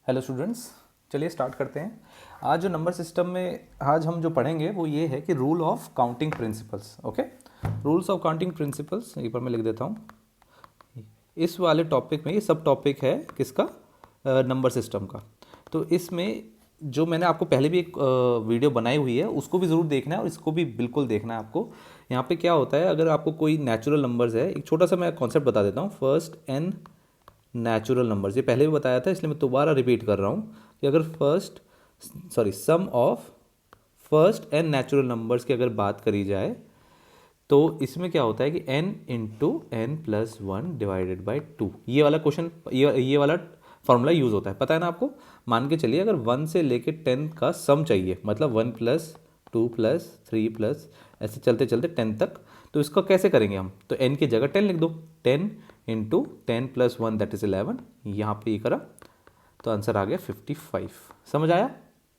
Hello students, चलिए start करते हैं। आज जो नंबर सिस्टम में आज हम जो पढ़ेंगे वो ये है कि rule of counting principles. Okay, rules of counting principles एक बार मैं लिख देता हूँ। इस वाले टॉपिक में ये सब टॉपिक है किसका, नंबर सिस्टम का। तो इसमें जो मैंने आपको पहले भी एक वीडियो बनाई हुई है उसको भी ज़रूर देखना है और इसको भी बिल्कुल देखना है आपको। यहाँ पे क्या होता है, अगर आपको कोई नेचुरल नंबर्स है, एक छोटा सा मैं कॉन्सेप्ट बता देता हूँ। फर्स्ट एन नेचुरल नंबर्स, ये पहले भी बताया था इसलिए मैं दोबारा रिपीट कर रहा हूँ कि अगर sum of first n natural numbers की अगर बात करी जाए तो इसमें क्या होता है कि n into n plus one divided by two, ये वाला क्वेश्चन, ये वाला फॉर्मूला यूज़ होता है, पता है ना आपको। मान के चलिए अगर 1 से लेके 10 का सम चाहिए, मतलब 1 प्लस 2 प्लस 3 प्लस ऐसे चलते चलते 10 तक, तो इसको कैसे करेंगे हम, तो n की जगह 10 लिख दो। 10 इंटू 10 प्लस 1 दैट इज़ 11, यहाँ पे ये करा तो आंसर आ गया 55। समझ आया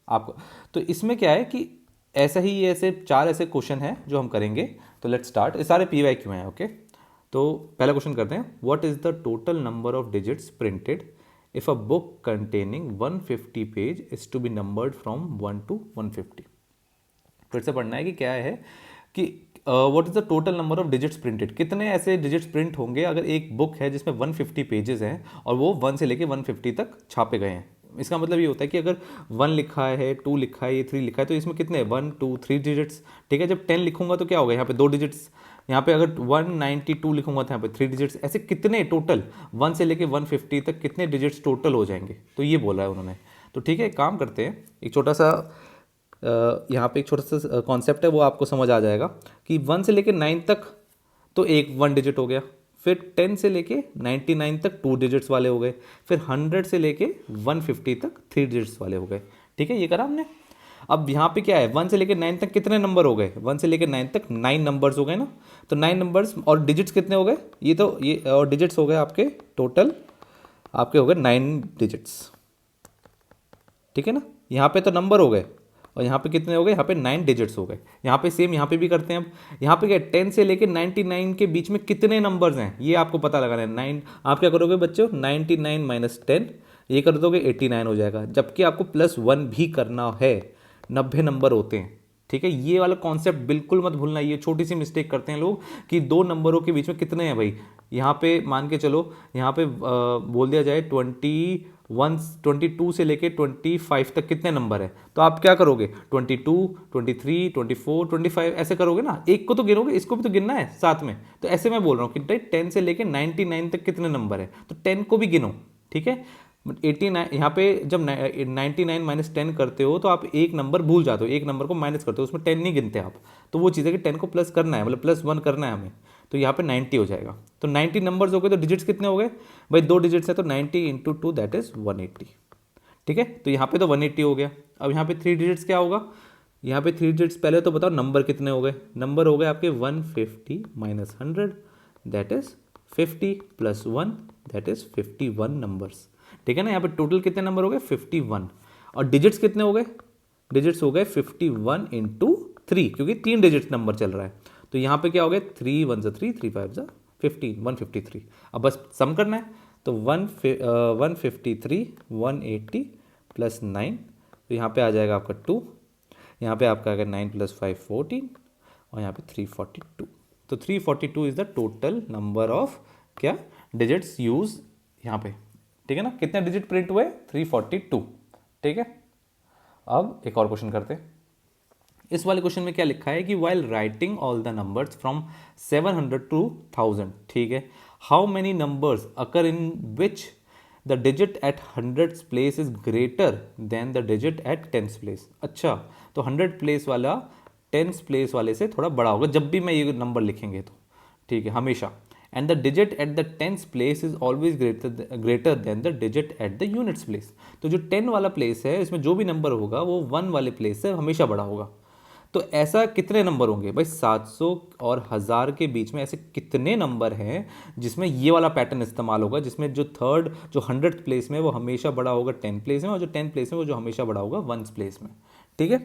आपको। तो इसमें क्या है कि ऐसा ही ये ऐसे 4 ऐसे क्वेश्चन हैं जो हम करेंगे। तो लेट्स स्टार्ट, ये सारे PYQ हैं। ओके, तो पहला क्वेश्चन करते हैं। What is the total number of digits printed if a book containing 150 page is to be numbered from 1 to 150। फिर से पढ़ना है कि क्या है कि what is the total number of digits printed, कितने ऐसे डिजिट्स प्रिंट होंगे अगर एक बुक है जिसमें 150 पेजेस हैं और वो 1 से लेके 150 तक छापे गए हैं। इसका मतलब ये होता है कि अगर 1 लिखा है, 2 लिखा है, ये 3 लिखा है, तो इसमें कितने 1 2 3 डिजिट्स। ठीक है, जब 10 लिखूंगा तो क्या होगा, यहाँ पे 2 डिजिट्स, यहाँ पे अगर 192 लिखूंगा तो यहाँ पे 3 डिजिट्स। ऐसे कितने टोटल 1 से लेके 150 तक कितने डिजिट्स टोटल हो जाएंगे, तो ये बोला है उन्होंने। तो ठीक है, एक काम करते हैं, एक छोटा सा यहाँ पे एक छोटा सा कॉन्सेप्ट है वो आपको समझ आ जाएगा कि 1 से लेके 9 तक तो एक 1 डिजिट हो गया, फिर 10 से लेके 99 तक 2 डिजिट्स वाले हो गए, फिर 100 से लेके 150 तक 3 डिजिट्स वाले हो गए। ठीक है, ये करा हमने। अब यहाँ पे क्या है, 1 से लेके 9 तक कितने नंबर हो गए, 1 से लेके 9 तक 9 नंबर्स हो गए ना। तो 9 नंबर्स और डिजिट्स कितने हो गए, ये और डिजिट्स हो गए आपके टोटल, आपके हो गए 9 डिजिट्स। ठीक है ना, यहाँ पे तो नंबर हो गए और यहाँ पे कितने हो गए, यहाँ पे 9 डिजिट्स हो गए। यहाँ पे सेम यहाँ पे भी करते हैं। अब यहाँ पे क्या, 10 से लेके 99 के बीच में कितने नंबर्स हैं ये आपको पता लगाना है। 9, आप क्या करोगे बच्चों, 99 माइनस 10, ये कर दोगे 89 हो जाएगा। जबकि आपको +1 भी करना है, 90 नंबर होते हैं। ठीक है, ये वाला कॉन्सेप्ट बिल्कुल मत भूलना। ये छोटी सी मिस्टेक करते हैं लोग कि 2 नंबरों के बीच में कितने हैं भाई। यहाँ पे मान के चलो, यहाँ पे बोल दिया जाए 22 से लेके 25 तक कितने नंबर है, तो आप क्या करोगे, 22, 23, 24, 25 ऐसे करोगे ना, एक को तो गिनोगे, इसको भी तो गिनना है साथ में। तो ऐसे मैं बोल रहा हूँ कि 10 से लेके 99 तक कितने नंबर है, तो 10 को भी गिनो। ठीक है, 89 यहाँ पे जब 99 माइनस 10 करते हो तो आप एक नंबर भूल जाते हो, एक नंबर को माइनस करते हो, उसमें 10 नहीं गिनते आप। तो वो चीज़ है कि 10 को प्लस करना है, मतलब +1 करना है हमें। तो यहाँ पे 90 हो जाएगा। तो 90 नंबर्स हो गए, तो डिजिट्स कितने हो गए भाई, 2 डिजिट्स है तो 90 इंटू 2 दैट इज 180। ठीक है, तो यहाँ पे तो 180 हो गया। अब यहाँ पे 3 डिजिट्स क्या होगा, यहाँ पे 3 डिजिट्स पहले तो बताओ नंबर कितने हो गए। नंबर हो गए आपके 150 minus 100 that is 50 plus 1 that is 51 numbers. ठीक है ना, यहाँ पे टोटल कितने नंबर हो गए 51, और डिजिट्स कितने हो गए, डिजिट्स हो गए 51 इंटू 3, क्योंकि 3 डिजिट नंबर चल रहा है। तो यहाँ पे क्या हो गया, 3 1 3, 3 5 15, 153। अब बस सम करना है, तो 153 180 प्लस 9, तो यहाँ पे आ जाएगा आपका 2, यहाँ पे आपका आ गया 9 प्लस 5 14, और यहाँ पे 342। तो 342 is the total number of क्या डिजिट्स यूज यहाँ पे। ठीक है ना, कितने डिजिट प्रिंट हुए, 342। ठीक है, अब एक और क्वेश्चन करते हैं। इस वाले क्वेश्चन में क्या लिखा है कि while writing all the numbers from 700 to 1000, ठीक है, how many numbers occur in which the digit at 100th place is greater than the digit at 10th place. अच्छा, तो 100 प्लेस वाला 10th प्लेस वाले से थोड़ा बड़ा होगा जब भी मैं ये नंबर लिखेंगे तो। ठीक है, हमेशा। And the digit at the 10th place is always greater than the digit at the units place. तो जो 10 वाला प्लेस है इसमें जो भी नंबर होगा वो 1 वाले प्लेस से हमेशा बड़ा होगा। तो ऐसा कितने नंबर होंगे भाई, 700 और 1000 के बीच में ऐसे कितने नंबर हैं जिसमें ये वाला पैटर्न इस्तेमाल होगा, जिसमें जो 100th प्लेस में वो हमेशा बड़ा होगा 10 प्लेस में, और जो 10 प्लेस में वो जो हमेशा बड़ा होगा 1 प्लेस में। ठीक है,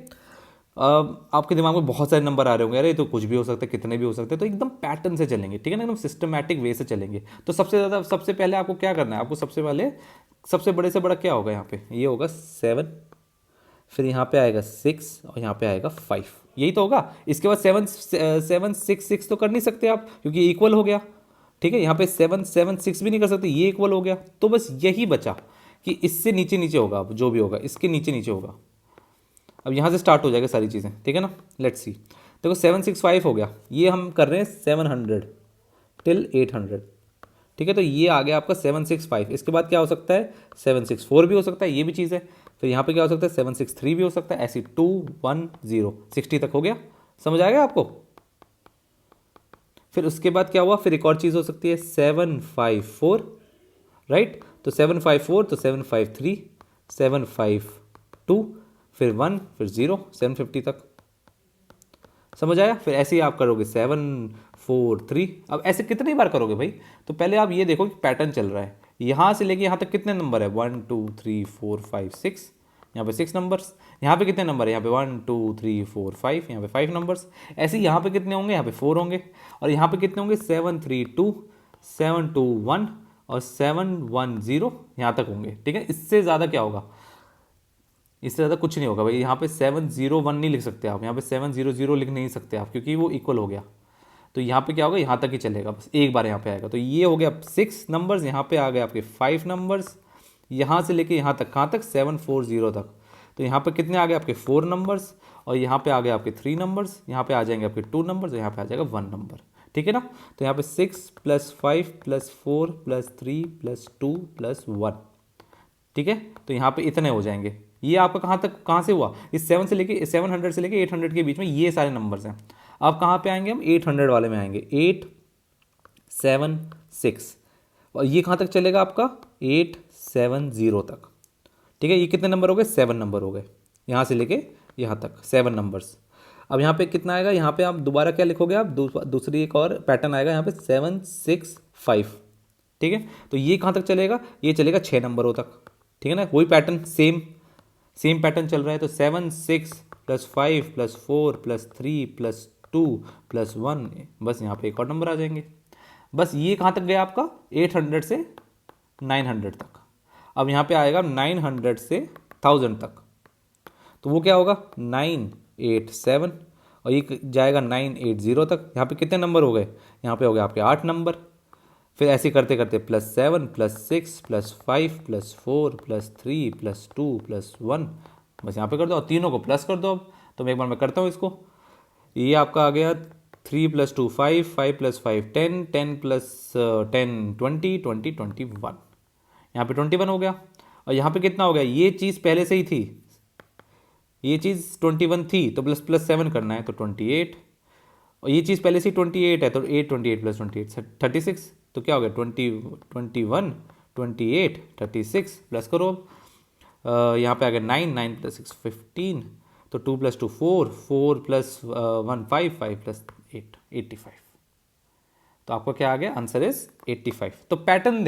आपके दिमाग में बहुत सारे नंबर आ रहे होंगे, अरे तो कुछ भी हो सकता है, कितने भी हो सकते हैं, तो एकदम पैटर्न से चलेंगे, ठीक है ना, एकदम सिस्टमैटिक वे से चलेंगे। तो सबसे पहले आपको क्या करना है, आपको सबसे पहले सबसे बड़े से बड़ा क्या होगा यहाँ पे, ये होगा 7, फिर यहाँ पे आएगा 6 और यहाँ पे आएगा 5, यही तो होगा। इसके बाद 7 7 6 6 तो कर नहीं सकते आप, क्योंकि इक्वल हो गया, ठीक है। यहाँ पे 7 7 6 भी नहीं कर सकते, ये इक्वल हो गया। तो बस यही बचा कि इससे नीचे नीचे होगा, अब जो भी होगा इसके नीचे नीचे होगा। अब यहाँ से स्टार्ट हो जाएगा सारी चीज़ें, ठीक है ना। लेट्स सी, देखो 765 हो गया, ये हम कर रहे हैं 700 टिल 800, ठीक है। तो ये आ गया आपका 765। इसके बाद क्या हो सकता है, 764 भी हो सकता है, ये भी चीज़ है। फिर यहाँ पे क्या हो सकता है, 763 भी हो सकता है, ऐसी 2 1 0 60 तक हो गया। समझ आएगा आपको। फिर उसके बाद क्या हुआ, फिर एक और चीज़ हो सकती है 754, राइट। तो 754, तो 753, 752, फिर 1, फिर 0, 750 तक। समझ आया। फिर ऐसे ही आप करोगे 743। अब ऐसे कितनी बार करोगे भाई, तो पहले आप ये देखो कि पैटर्न चल रहा है। यहाँ से लेके यहाँ तक कितने नंबर है, 1 2 3 4 5 6, यहाँ पे 6 नंबर्स। यहाँ पे कितने नंबर है, यहाँ पे 1 2 3 4 5, यहाँ पे 5 नंबर्स। ऐसे ही यहाँ पे कितने होंगे, यहाँ पे 4 होंगे। और यहाँ पे कितने होंगे, 7 3 2 7 2 1 और 7 1 0, यहाँ तक होंगे, ठीक है। इससे ज़्यादा क्या होगा, इससे ज़्यादा कुछ नहीं होगा भाई। यहाँ पे 701 नहीं लिख सकते आप, यहाँ पे 700 लिख नहीं सकते आप, क्योंकि वो इक्वल हो गया। तो यहाँ पे क्या होगा, यहाँ तक ही चलेगा, बस एक बार यहाँ पे आएगा। तो ये हो गया 6 नंबर्स, यहाँ पे आ गए आपके 5 नंबर्स, यहाँ से लेके यहाँ तक, कहाँ तक, 740 तक। तो यहाँ पे कितने आ गए आपके 4 नंबर्स, और यहाँ पे आ गए आपके 3 नंबर्स, यहाँ पे आ जाएंगे आपके 2 नंबर्स, और यहाँ पे आ जाएगा 1 नंबर, ठीक है ना। तो यहाँ पे 6 + 5 + 4 + 3 + 2 + 1, ठीक है। तो यहाँ पे इतने हो जाएंगे। ये आपका कहाँ तक, कहाँ से हुआ, इस 700 से लेके 800 के बीच में ये सारे नंबर्स हैं। अब कहाँ पे आएंगे हम, 800 वाले में आएंगे, 8 7 6, और ये कहाँ तक चलेगा आपका, 870 तक, ठीक है। ये कितने नंबर हो गए, 7 नंबर हो गए, यहाँ से लेके यहाँ तक 7 नंबर्स। अब यहाँ पे कितना आएगा, यहाँ पे आप दोबारा क्या लिखोगे, आप दूसरी एक और पैटर्न आएगा यहाँ पे 765, ठीक है। तो ये कहाँ तक चलेगा, ये चलेगा 6 नंबरों तक, ठीक है ना। वही पैटर्न, सेम पैटर्न चल रहा है। तो 7 6 + 5 + 4 + 3 + 2 + 1, बस यहाँ पे एक और नंबर आ जाएंगे। बस ये कहाँ तक गया आपका, 800 से 900 तक। अब यहाँ पे आएगा 900 से 1000 तक, तो वो क्या होगा, 987, और ये जाएगा 980 तक। यहाँ पे कितने नंबर हो गए, यहाँ पे हो गए आपके 8 नंबर। फिर ऐसे करते करते +7 +6 +5 +4 +3 +2 +1, बस यहाँ पे कर दो और तीनों को प्लस कर दो। अब तो मैं एक बार मैं करता हूँ इसको। ये आपका आ गया 3 + 2 5, 5 + 5 10, 10 + 10 20, 20 21, यहाँ पे 21 हो गया। और यहाँ पे कितना हो गया, ये चीज़ पहले से ही थी, ये चीज़ 21 थी, तो +7 करना है, तो 28। और ये चीज़ पहले से ही 28 है, तो 8 28 + 28 36, तो क्या हो गया, 21 28 36, प्लस करो। अब यहाँ पे आ गया 9 9 + 6 15, तो 2 + 2 4 4 + 1 5 5 + 8 85। तो आपका क्या आ गया, आंसर इज 85। तो पैटर्न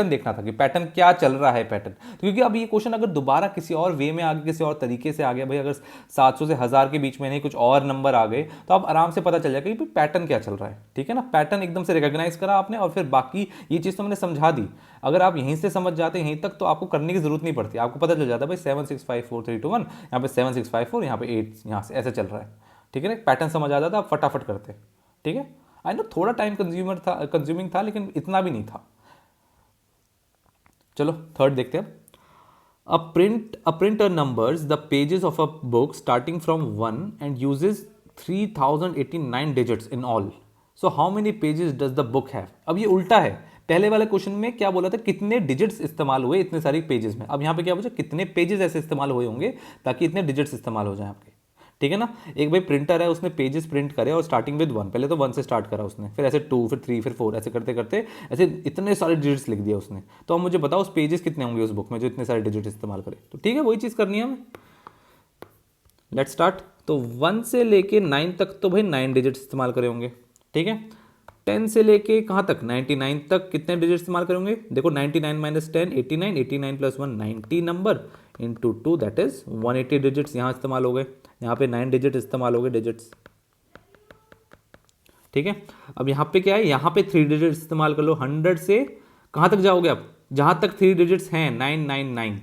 देखना था कि पैटर्न क्या चल रहा है, पैटर्न। तो क्योंकि अब ये क्वेश्चन अगर दोबारा किसी और वे में आ गया, किसी और तरीके से आ गया भाई, अगर 700 से 1000 के बीच में नहीं कुछ और नंबर आ गए, तो आप आराम से पता चल जाएगा कि पैटर्न क्या चल रहा है, ठीक है ना। पैटर्न एकदम से रिकॉग्नाइज करा आपने, और फिर बाकी ये चीज़ तो मैंने समझा दी। अगर आप यहीं से समझ जाते यहीं तक, तो आपको करने की जरूरत नहीं पड़ती, आपको पता चल जाता भाई 7 6 5 4 3 2 1, यहाँ पे 7 6 5 4, यहाँ पे 8, यहाँ से ऐसे चल रहा है, ठीक है ना। पैटर्न समझ आ जाता, आप फटाफट करते, ठीक है। आई नो थोड़ा टाइम कंज्यूमिंग था, लेकिन इतना भी नहीं था। चलो थर्ड देखते हैं। A printer numbers the pages of a book starting from 1 and uses 3089 digits in all, so how many pages does the book have. अब ये उल्टा है, पहले वाले क्वेश्चन में क्या बोला था, कितने डिजिट्स इस्तेमाल हुए इतने सारे पेजेस में। अब यहाँ पे क्या पूछा, कितने पेजेस ऐसे इस्तेमाल हुए होंगे ताकि इतने डिजिट्स इस्तेमाल हो जाए आपके, ठीक है ना। एक भाई प्रिंटर है, उसने पेजेस प्रिंट करे और स्टार्टिंग विद 1, पहले तो 1 से स्टार्ट करा उसने, फिर ऐसे 2 फिर 3 फिर 4, ऐसे करते करते ऐसे इतने सारे डिजिट्स लिख दिया उसने। तो अब मुझे बताओ उस पेजेस कितने होंगे उस बुक में जो इतने सारे डिजिट इस्तेमाल करे। तो ठीक है, वही चीज़ करनी है हमें। Let's start. तो 1 से लेके 9 तक तो भाई 9 डिजिट इस्तेमाल करे होंगे, ठीक है। 10 से लेके कहाँ तक, 99 तक कितने डिजिट इस्तेमाल करेंगे, देखो 99 - 10 89, 89 + 1 90 number, into 2 that is 180 digits यहाँ इस्तेमाल हो गए, यहाँ पे 9 डिजिट इस्तेमाल हो गए डिजिट्स। ठीक है, अब यहाँ पे क्या है, यहाँ पे 3 डिजिट इस्तेमाल कर लो। 100 से कहाँ तक जाओगे आप, जहाँ तक 3 डिजिट्स हैं 999।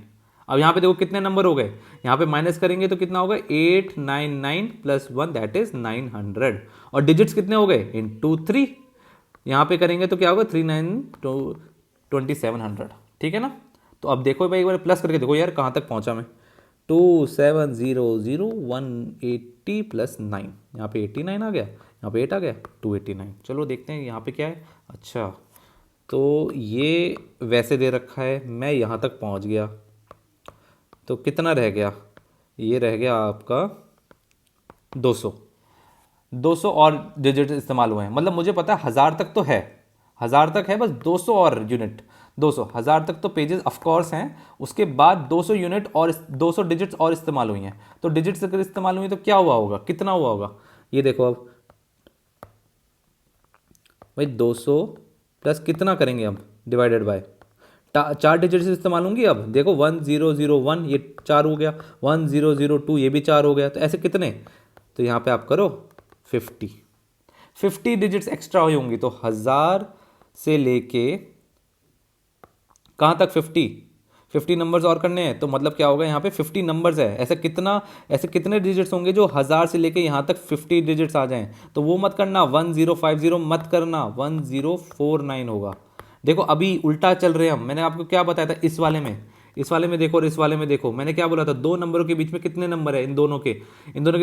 अब यहाँ पे देखो कितने नंबर हो गए, यहाँ पे माइनस करेंगे तो कितना होगा 899 प्लस 1 दैट इज 900। और डिजिट्स कितने हो गए इंटू 3, यहाँ पे करेंगे तो क्या होगा 2700। ठीक है ना। तो अब देखो भाई एक बार प्लस करके देखो यार कहाँ तक पहुँचा मैं, 2700180 प्लस 9, यहाँ पे 89 आ गया, यहाँ पे 8 आ गया 289। चलो देखते हैं यहाँ पे क्या है। अच्छा तो ये वैसे दे रखा है, मैं यहाँ तक पहुँच गया तो कितना रह गया, ये रह गया आपका 200। 200 और डिजिट इस्तेमाल हुए हैं, मतलब मुझे पता है 1000 तक तो है, 1000 तक है, बस 200 और यूनिट, 200 1000 तक तो पेजेस ऑफ कोर्स हैं, उसके बाद 200 यूनिट और 200 डिजिट्स और इस्तेमाल हुई हैं। तो डिजिट्स अगर इस्तेमाल हुई तो क्या हुआ होगा, कितना हुआ होगा, ये देखो अब भाई 200 प्लस कितना करेंगे अब डिवाइडेड बाय 4 डिजिट्स इस्तेमाल होंगी। अब देखो 1001 ये 4 हो गया, 1002 ये भी 4 हो गया, तो ऐसे कितने, तो यहाँ पे आप करो 50 डिजिट्स एक्स्ट्रा हुई होंगी। तो 1000 से लेके कहाँ तक 50 नंबर्स और करने हैं, तो मतलब क्या होगा यहाँ पे 50 नंबर्स है। ऐसे कितने डिजिट्स होंगे जो 1000 से लेके यहाँ तक 50 डिजिट्स आ जाएं, तो वो मत करना 1050 मत करना, 1049 होगा। देखो अभी उल्टा चल रहे हैं हम, मैंने आपको क्या बताया था इस वाले में देखो और इस वाले में देखो, मैंने क्या बोला था, दो नंबरों के बीच में कितने नंबर है, इन दोनों के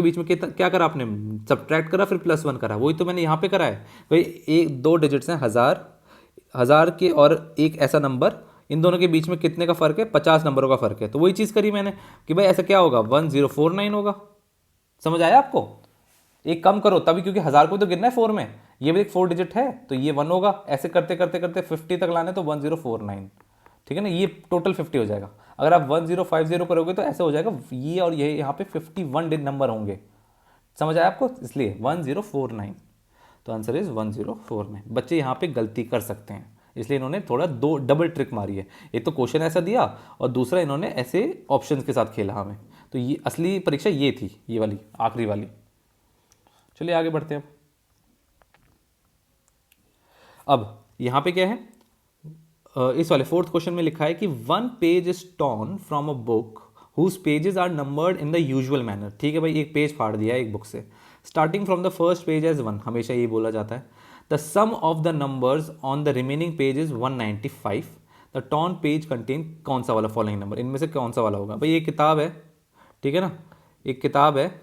बीच में क्या करा आपने, सब्ट्रैक्ट करा फिर +1 करा, वही तो मैंने यहाँ पे करा है भाई। एक दो डिजिट्स हैं 1000 के और एक ऐसा नंबर, इन दोनों के बीच में कितने का फर्क है, 50 नंबरों का फर्क है। तो वही चीज़ करी मैंने कि भाई ऐसा क्या होगा 1049 होगा। समझ आया आपको, एक कम करो तभी, क्योंकि 1000 को तो गिनना है 4 में, ये भी एक 4 डिजिट है तो ये 1 होगा। ऐसे करते करते करते 50 तक लाने तो 1049, ठीक है ना, ये टोटल 50 हो जाएगा। अगर आप 1050 करोगे तो ऐसे हो जाएगा, ये और ये यहाँ पे 51 नंबर होंगे। समझ आया आपको, इसलिए 1049, तो आंसर इज 1049। बच्चे यहाँ पे गलती कर सकते हैं, इसलिए इन्होंने थोड़ा दो डबल ट्रिक मारी है, एक तो क्वेश्चन ऐसा दिया और दूसरा इन्होंने ऐसे ऑप्शंस के साथ खेला हमें। तो ये असली परीक्षा ये थी, ये वाली आखिरी वाली। चलिए आगे बढ़ते हैं। अब यहाँ पे क्या है, इस वाले 4th क्वेश्चन में लिखा है कि 1 page is torn from a book whose pages are numbered in the usual manner. ठीक है भाई, एक पेज फाड़ दिया है एक बुक से, starting from the first page as 1, हमेशा ये बोला जाता है। The sum of the numbers on the remaining page is 195। The torn page contain कौन सा वाला फॉलोइंग नंबर, इनमें से कौन सा वाला होगा। भाई ये किताब है, ठीक है ना, एक किताब है,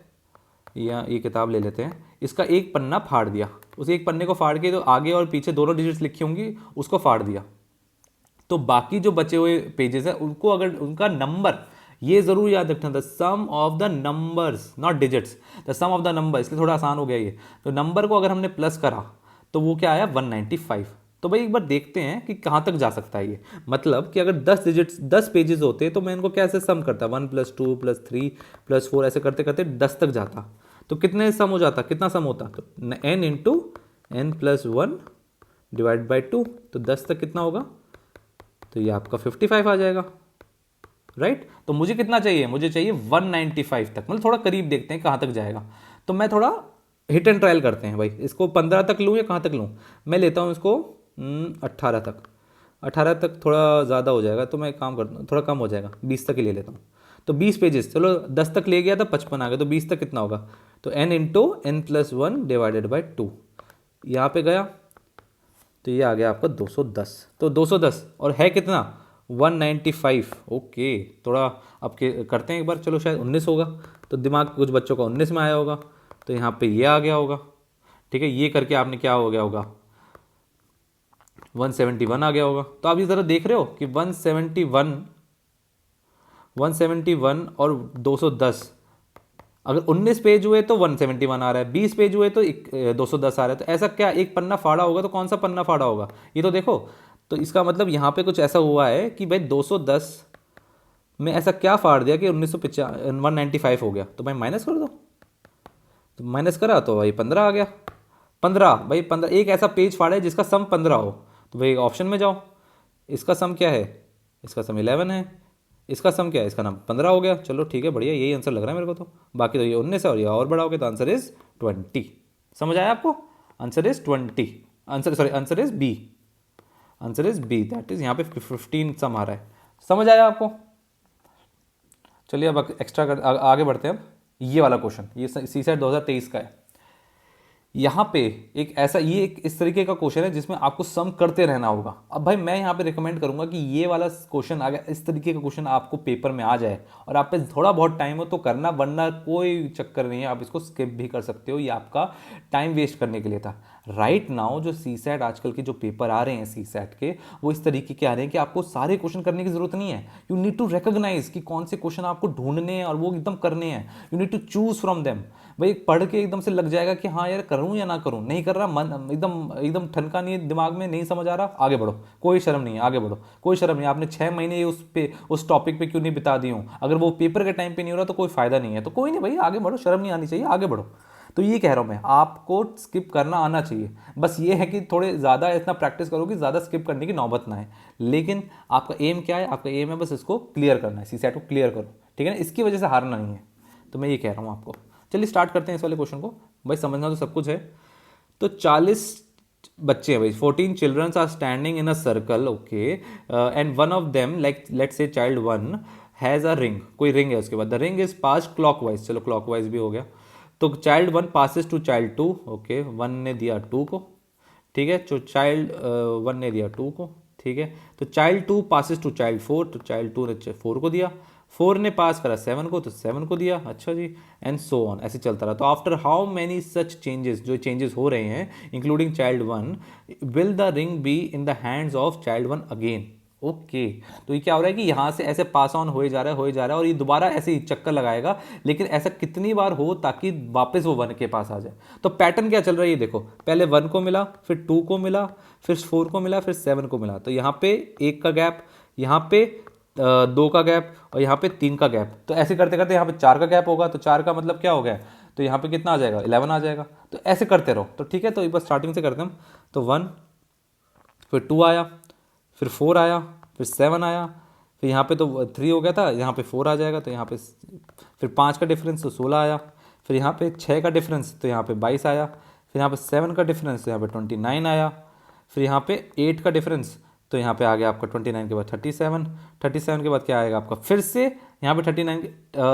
या ये किताब ले लेते हैं, इसका एक पन्ना फाड़ दिया, उस एक पन्ने को फाड़ के तो आगे और पीछे दोनों डिजिट्स लिखी होंगी उसको फाड़ दिया, तो बाकी जो बचे हुए पेजेस हैं उनको अगर उनका नंबर, ये जरूर याद रखना, the sum of the numbers not digits, the sum of the number, इसलिए थोड़ा आसान हो गया ये। तो नंबर को अगर हमने प्लस करा तो वो क्या आया 195। तो भाई एक बार देखते हैं कि कहाँ तक जा सकता है ये, मतलब कि अगर 10 डिजिट्स 10 पेजेस होते तो मैं इनको कैसे सम करता, 1 + 2 + 3 + 4 ऐसे करते करते 10 तक जाता, तो कितने सम हो जाता, कितना सम होता, तो n × n + 1 डिवाइड बाई 2, तो 10 तक कितना होगा, तो ये आपका 55 आ जाएगा, राइट। तो मुझे कितना चाहिए, मुझे चाहिए 195 तक, मतलब थोड़ा करीब देखते हैं कहाँ तक जाएगा। तो मैं थोड़ा हिट एंड ट्रायल करते हैं भाई, इसको 15 तक लूँ या कहाँ तक लूँ, मैं लेता हूँ इसको 18 तक। 18 तक थोड़ा ज़्यादा हो जाएगा, तो मैं काम करता हूँ, थोड़ा कम हो जाएगा, 20 तक ही ले लेता हूँ। तो 20 पेजेस, चलो 10 तक ले गया था 55 आ गया, तो 20 तक कितना होगा, तो n × n + 1 डिवाइडेड बाई 2, यहाँ पे गया तो ये आ गया आपका 210। तो 210 और है कितना 195। ओके, थोड़ा अब करते हैं एक बार, चलो शायद 19 होगा, तो दिमाग कुछ बच्चों का 19 में आया होगा, तो यहाँ पे ये आ गया होगा, ठीक है। ये करके आपने क्या हो गया होगा 171 आ गया होगा। तो आप इस तरह देख रहे हो कि 171 और 210, अगर 19 पेज हुए तो 171 आ रहा है, 20 पेज हुए तो 210 आ रहा है। तो ऐसा क्या एक पन्ना फाड़ा होगा, तो कौन सा पन्ना फाड़ा होगा, ये तो देखो। तो इसका मतलब यहाँ पे कुछ ऐसा हुआ है कि भाई 210 में ऐसा क्या फाड़ दिया कि 195 हो गया, तो भाई माइनस कर दो, तो माइनस करा तो भाई 15 आ गया। 15 भाई 15, एक ऐसा पेज फाड़ा है जिसका सम 15 हो, तो भाई ऑप्शन में जाओ, इसका सम क्या है, इसका सम 11 है, इसका सम क्या है, इसका नाम 15 हो गया। चलो ठीक है, बढ़िया, यही आंसर लग रहा है मेरे को तो। बाकी तो ये 19 है और ये और बड़ा हो गया, तो आंसर इज 20। समझ आया आपको? Answer is 20, answer sorry answer is B, answer is B, that is यहाँ पे 15 सम आ रहा है। समझ आया आपको? चलिए अब एक्स्ट्रा आगे बढ़ते हैं। अब ये वाला क्वेश्चन, ये सीसेट 2023 का है। यहाँ पे एक ऐसा, ये एक इस तरीके का क्वेश्चन है जिसमें आपको सम करते रहना होगा। अब भाई मैं यहाँ पे रिकमेंड करूंगा कि ये वाला क्वेश्चन, अगर इस तरीके का क्वेश्चन आपको पेपर में आ जाए और आप पे थोड़ा बहुत टाइम हो तो करना, वरना कोई चक्कर नहीं है, आप इसको स्किप भी कर सकते हो। ये आपका टाइम वेस्ट करने के लिए था। राइट नाउ जो सीसेट आजकल के जो पेपर आ रहे हैं सीसेट के, वो इस तरीके के आ रहे हैं कि आपको सारे क्वेश्चन करने की जरूरत नहीं है। यू नीड टू रिकॉग्नाइज कि कौन से क्वेश्चन आपको ढूंढने हैं और वो एकदम करने हैं। You need to choose from them. भाई पढ़ के एकदम से लग जाएगा कि हाँ यार करूँ या ना करूँ, नहीं कर रहा, मन एकदम एकदम ठनका नहीं है दिमाग में, नहीं समझ आ रहा, आगे बढ़ो, कोई शर्म नहीं है, आगे बढ़ो, कोई शर्म नहीं। आपने 6 महीने उस टॉपिक पे क्यों नहीं बिता दी हूँ? अगर वो पेपर के टाइम पे नहीं हो रहा तो कोई फायदा नहीं है, तो कोई नहीं भाई, आगे बढ़ो, शर्म नहीं आनी चाहिए, आगे बढ़ो। तो ये कह रहा हूँ मैं, आपको स्किप करना आना चाहिए। बस ये है कि थोड़े ज़्यादा इतना प्रैक्टिस करो कि ज़्यादा स्किप करने की नौबत ना आए। लेकिन आपका एम क्या है? आपका एम है बस इसको क्लियर करना है, सीसेट को क्लियर करो, ठीक है ना? इसकी वजह से हारना नहीं है, तो मैं ये कह रहा हूँ आपको। चलिए स्टार्ट करते हैं इस वाले क्वेश्चन को। भाई समझना तो सब कुछ है। तो 40 बच्चे हैं भाई, 14 childrens are standing in a circle, okay, and one of them, like let's say child 1 has a ring, कोई रिंग है, उसके बाद the ring is pass clockwise, चलो क्लॉकवाइज भी हो गया। तो child 1 passes to child 2, okay, 1 ने दिया 2 को, ठीक है, तो चाइल्ड 1 ने दिया 2 को, ठीक है। तो चाइल्ड 2 पासिस टू चाइल्ड 4, तो चाइल्ड 2 ने 4 को दिया, 4 ने पास करा 7 को, तो 7 को दिया, अच्छा जी, एंड सो ऑन, ऐसे चलता रहा। तो after how many such changes, जो चेंजेस हो रहे हैं including child 1, will the ring be in the hands of child 1 again, okay. तो ये क्या हो रहा है कि यहाँ से ऐसे पास ऑन हो जा रहा है, हो जा रहा है, और ये दोबारा ऐसे ही चक्कर लगाएगा, लेकिन ऐसा कितनी बार हो ताकि वापस वो 1 के पास आ जाए। तो पैटर्न क्या चल रहा है ये देखो, पहले 1 को मिला, फिर 2 को मिला, फिर 4 को मिला, फिर 7 को मिला। तो यहाँ पे 1 का गैप, यहाँ पे 2 का गैप, और यहाँ पे 3 का गैप। तो ऐसे करते करते यहाँ पे 4 का गैप होगा, तो 4 का मतलब क्या हो गया? तो यहाँ पे कितना आ जाएगा? 11 आ जाएगा। तो ऐसे करते रहो, तो ठीक है। तो एक बार स्टार्टिंग से करते हैं हम। तो 1, फिर 2 आया, फिर 4 आया, फिर 7 आया, फिर यहाँ पे तो 3 हो गया था, यहाँ पे 4 आ जाएगा, तो यहाँ पे फिर 5 का डिफरेंस, तो 16 आया, फिर यहाँ पे 6 का डिफरेंस, तो यहाँ पे 22 आया, फिर यहाँ पे 7 का डिफरेंस, तो यहाँ पे 29 आया, फिर यहाँ पे 8 का डिफरेंस, तो यहाँ पे आ गया आपका 29 के बाद 37, 37 के बाद क्या आएगा आपका? फिर से यहाँ पे 39,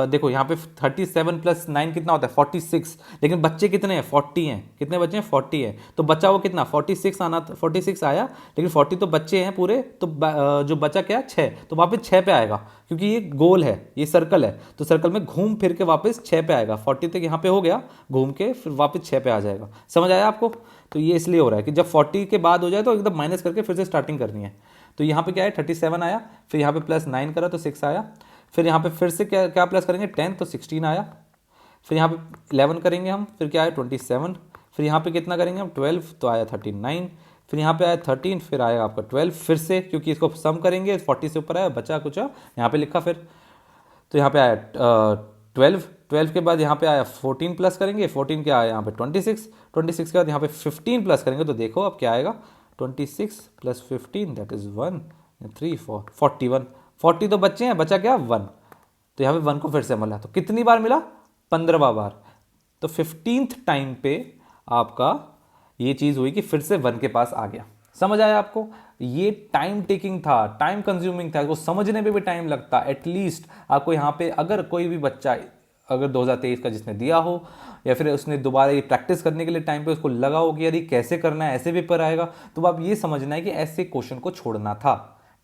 देखो यहाँ पे 37 + 9 कितना होता है? 46। लेकिन बच्चे कितने हैं? 40 हैं। कितने बच्चे हैं? 40 हैं। तो बचा वो कितना? 46 आना, 46 आया, लेकिन 40 तो बच्चे हैं पूरे, तो जो बचा क्या? 6। तो वापस 6 पे आएगा, क्योंकि ये गोल है, ये सर्कल है, तो सर्कल में घूम फिर के वापस 6 पे आएगा। 40 तक यहाँ पे हो गया, घूम के फिर वापस 6 पे आ जाएगा। समझ आया आपको? तो ये इसलिए हो रहा है कि जब 40 के बाद हो जाए तो एकदम माइनस करके फिर से स्टार्टिंग करनी है। तो यहाँ पे क्या है? 37 आया, फिर यहाँ पे +9 करा तो 6 आया, फिर यहाँ पे फिर से क्या क्या प्लस करेंगे? 10, तो 16 आया, फिर यहाँ पे 11 करेंगे हम, फिर क्या आया? 27, फिर यहाँ पे कितना करेंगे हम? 12, तो आया 39, फिर यहाँ पे आया 13, फिर आया आपका 12, फिर से क्योंकि इसको सम करेंगे 40 से ऊपर आया, बचा कुछ यहाँ पे लिखा, फिर तो यहाँ पे आया 12, 12 के बाद यहाँ पे आया 14 प्लस करेंगे, 14 क्या आया यहाँ पे? 26, 26 के बाद यहाँ पे 15 प्लस करेंगे, तो देखो अब क्या आएगा? 26 + 15 दैट इज 1 3 4 41। 40 तो बच्चे हैं, बचा क्या? 1। तो यहाँ पे 1 को फिर से मिला, तो कितनी बार मिला? 15वां बार। तो 15th टाइम पे आपका ये चीज़ हुई कि फिर से 1 के पास आ गया। समझ आया आपको? ये टाइम टेकिंग था, टाइम कंज्यूमिंग था, इसको समझने में भी टाइम लगता। एटलीस्ट आपको यहाँ पे अगर कोई भी बच्चा अगर 2023 का जिसने दिया हो, या फिर उसने दोबारा ये प्रैक्टिस करने के लिए टाइम पे उसको लगा हो कि यार ये कैसे करना है, ऐसे पेपर आएगा, तो आप ये समझना है कि ऐसे क्वेश्चन को छोड़ना था,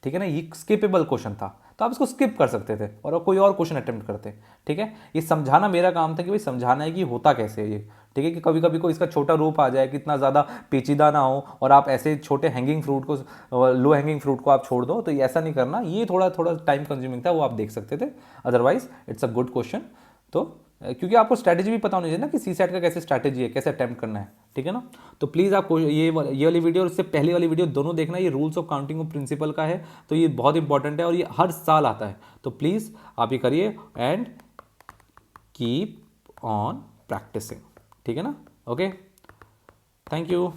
ठीक है ना? ये स्किपेबल क्वेश्चन था, तो आप इसको स्किप कर सकते थे और कोई और क्वेश्चन अटेम्प्ट करते, ठीक है? ये समझाना मेरा काम था कि भाई समझाना है कि होता कैसे है ये, ठीक है? कि कभी कभी कोई इसका छोटा रूप आ जाए, कितना ज़्यादा पेचीदा ना हो, और आप ऐसे छोटे हैंगिंग फ्रूट को, लो हैंगिंग फ्रूट को आप छोड़ दो, तो ये ऐसा नहीं करना। ये थोड़ा थोड़ा टाइम कंज्यूमिंग था, वो आप देख सकते थे, otherwise it's a good question. तो क्योंकि आपको स्ट्रैटेजी भी पता होनी चाहिए ना कि सीसेट का कैसे स्ट्रैटेजी है, कैसे अटेम्प्ट करना है, ठीक है ना? तो प्लीज़ आपको ये वाली वीडियो और उससे पहले वाली वीडियो दोनों देखना। ये rules of counting of principle का है, तो ये बहुत इंपॉर्टेंट है और ये हर साल आता है। तो प्लीज़ आप ये करिए एंड कीप ऑन प्रैक्टिसिंग, ठीक है ना? Okay, thank you.